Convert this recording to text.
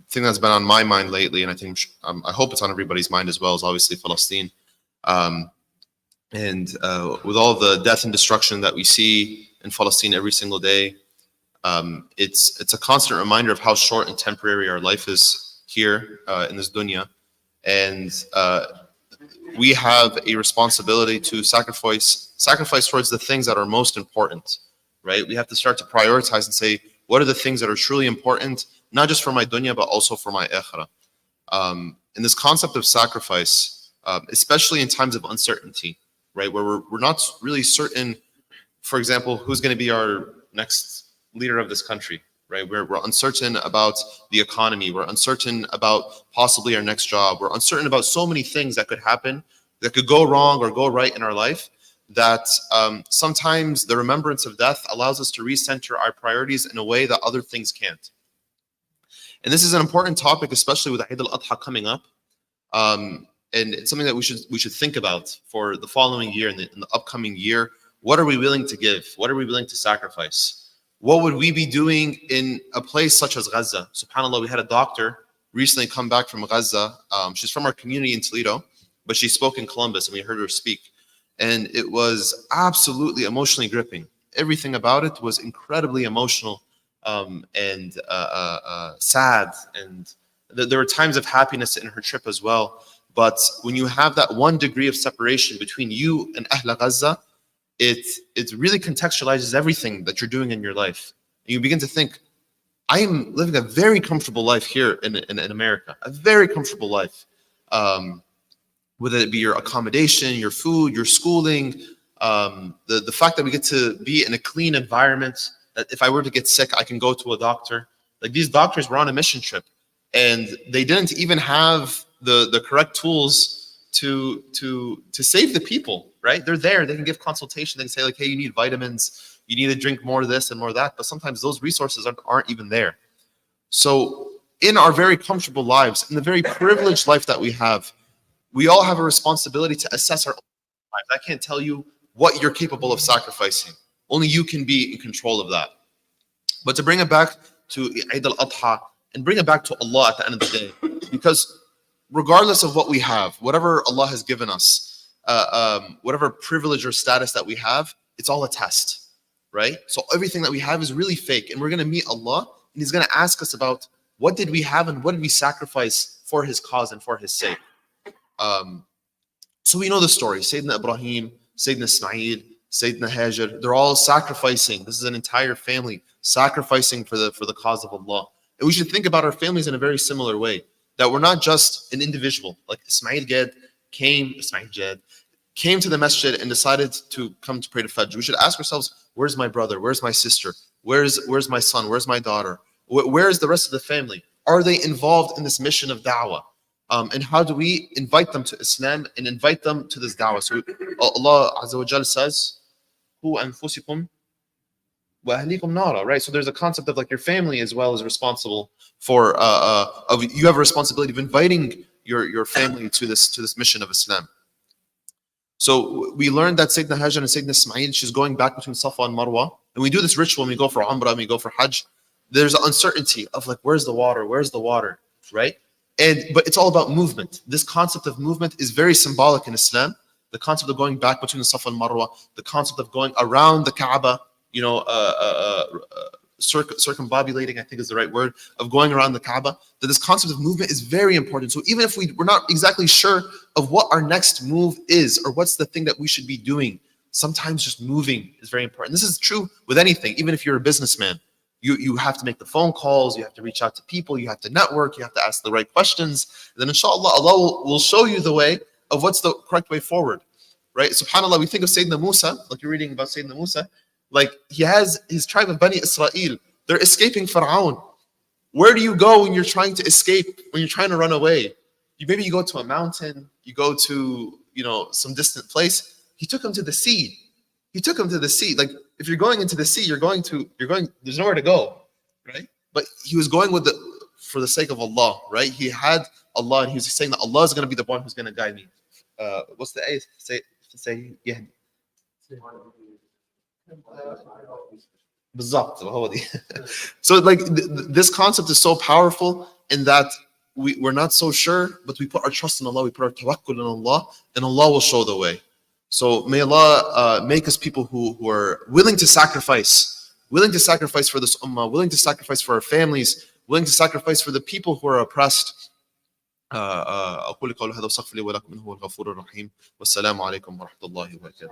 thing that's been on my mind lately, and I hope it's on everybody's mind as well, is obviously Palestine. Um, and with all the death and destruction that we see in Palestine every single day, it's a constant reminder of how short and temporary our life is here in this dunya, and we have a responsibility to sacrifice towards the things that are most important, right? We have to start to prioritize and say, what are the things that are truly important, not just for my dunya, but also for my akhirah. And this concept of sacrifice, especially in times of uncertainty, right, where we're not really certain, for example, who's going to be our next leader of this country, right? We're uncertain about the economy. We're uncertain about possibly our next job. We're uncertain about so many things that could happen, that could go wrong or go right in our life, that sometimes the remembrance of death allows us to recenter our priorities in a way that other things can't. And this is an important topic, especially with Eid al-Adha coming up. And it's something that we should think about for the following year and in the upcoming year. What are we willing to give? What are we willing to sacrifice? What would we be doing in a place such as Gaza? SubhanAllah, we had a doctor recently come back from Gaza. She's from our community in Toledo, but she spoke in Columbus, and we heard her speak. And it was absolutely emotionally gripping. Everything about it was incredibly emotional and sad. And there were times of happiness in her trip as well. But when you have that 1 degree of separation between you and Ahl Gaza, it really contextualizes everything that you're doing in your life. And you begin to think, I am living a very comfortable life here in America, a very comfortable life. Whether it be your accommodation, your food, your schooling, the fact that we get to be in a clean environment, that if I were to get sick, I can go to a doctor. Like, these doctors were on a mission trip, and they didn't even have the correct tools to save the people, right? They're there, they can give consultation, they can say like, hey, you need vitamins, you need to drink more of this and more of that, but sometimes those resources aren't even there. So in our very comfortable lives, in the very privileged life that we have, we all have a responsibility to assess our own lives. I can't tell you what you're capable of sacrificing. Only you can be in control of that. But to bring it back to Eid al-Adha and bring it back to Allah at the end of the day, because regardless of what we have, whatever Allah has given us, whatever privilege or status that we have, it's all a test, right? So everything that we have is really fake, and we're going to meet Allah, and He's going to ask us about what did we have and what did we sacrifice for His cause and for His sake. So we know the story. Sayyidina Ibrahim, Sayyidina Ismael, Sayyidina Hajar, they're all sacrificing. This is an entire family sacrificing for the cause of Allah. And we should think about our families in a very similar way, that we're not just an individual. Like Ismael Gad came to the masjid and decided to come to pray to Fajr. We should ask ourselves, where's my brother? Where's my sister? Where's my son? Where's my daughter? Where's the rest of the family? Are they involved in this mission of da'wah? And how do we invite them to Islam and invite them to this da'wah? So Allah Azza wa Jal says, "Hu anfusikum wa ahlikum nara," right? So there's a concept of like your family as well is responsible for you have a responsibility of inviting your family to this mission of Islam. So we learned that Sayyidina Hajar and Sayyidina Ismail, she's going back between Safa and Marwa, and we do this ritual when we go for Umrah and we go for Hajj. There's an uncertainty of like, where's the water, right? But it's all about movement. This concept of movement is very symbolic in Islam. The concept of going back between the Safa and Marwa, the concept of going around the Kaaba, circumbobulating, I think is the right word, of going around the Kaaba, that this concept of movement is very important. So even if we're not exactly sure of what our next move is or what's the thing that we should be doing, sometimes just moving is very important. This is true with anything, even if you're a businessman. You have to make the phone calls, you have to reach out to people, you have to network, you have to ask the right questions. And then inshallah, Allah will show you the way of what's the correct way forward, right? SubhanAllah, we think of Sayyidina Musa, like you're reading about Sayyidina Musa, like he has his tribe of Bani Israel. They're escaping Fir'aun. Where do you go when you're trying to escape, when you're trying to run away? Maybe you go to a mountain, you go to, some distant place. He took him to the sea. Like if you're going into the sea, there's nowhere to go, right? But he was going for the sake of Allah, right? He had Allah, and he was saying that Allah is going to be the one who's going to guide me. What's the ayah? Say, yeah. بالظبط هو دي. So like this concept is so powerful in that we're not so sure, but we put our trust in Allah, we put our tawakkul in Allah, and Allah will show the way. So may Allah make us people who are willing to sacrifice for this ummah, willing to sacrifice for our families, willing to sacrifice for the people who are oppressed. أقول قولي هذا واستغفر لي ولكم إنه هو الغفور الرحيم والسلام عليكم ورحمة الله وبركاته.